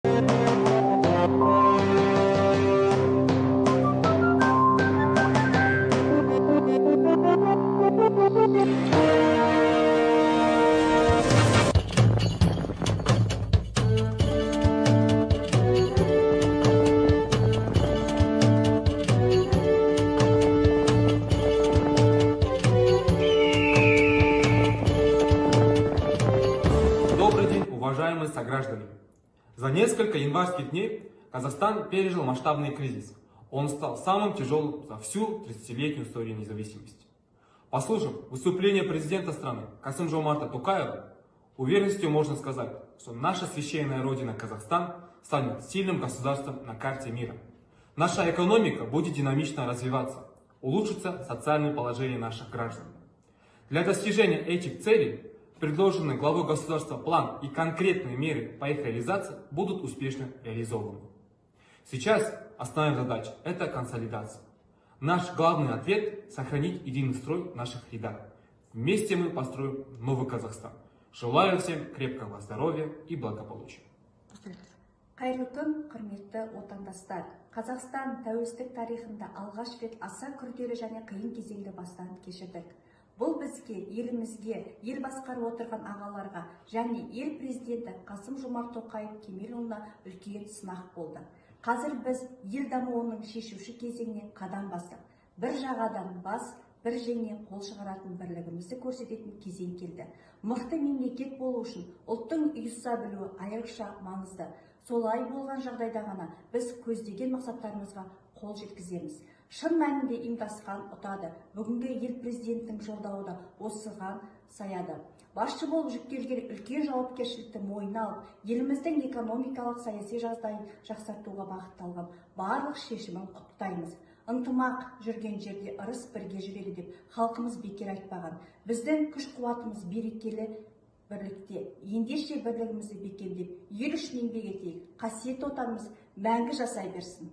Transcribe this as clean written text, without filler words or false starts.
Добрый день, уважаемые сограждане! За несколько январских дней Казахстан пережил масштабный кризис. Он стал самым тяжелым за всю 30-летнюю историю независимости. Послушав выступление президента страны Касым-Жомарта Токаева, уверенностью можно сказать, что наша священная родина Казахстан станет сильным государством на карте мира. Наша экономика будет динамично развиваться, улучшится социальное положение наших граждан. Для достижения этих целей предложенный главой государства план и конкретные меры по их реализации будут успешно реализованы. Сейчас основная задача – это консолидация. Наш главный ответ – сохранить единый строй в наших рядах. Вместе мы построим новый Казахстан. Желаю всем крепкого здоровья и благополучия. Қайырлы күн, құрметті отандастар. Қазақстан тәуелсіздік тарихында алғаш рет аса күрделі және қиын кезеңді бастан кешірдік. Бұл бізге, елімізге, ел басқарып отырған ағаларға және ел президенті Қасым-Жомарт Тоқаев Кемелұлына үлкен сынақ болды. Қазір біз ел дамуының шешуші кезеңіне қадам бастық. Бір жағадан бас, бір жеңнен қол шығаратын бірлігімізді көрсететін кезең келді. Мықты мемлекет болу үшін ұлттың ұйыса білуі айрықша маңызды. Солай болған жағдайда ғана біз көздеген мақсаттарымызға қол жеткіземіз. Шын мәнінде ұйымдасқан ұтады. Бүгінгі ел президентінің жолдауы да осыған саяды. Басшы болып жүктелген үлкен жауапкершілікті мойнына алып, еліміздің экономикалық саяси жағдайын жақсартуға бағытталған барлық шешімін құптаймыз. Ынтымақ жүрген жерде ырыс бірге жүреді деп халқымыз бекер айтпаған. Біздің күш-қуатымыз берекелі бірлікте, ендеше бірлігімізді бекемдеп, ел үшін еңбек етейік. Қасиетті отанымыз мәңгі жасай берсін.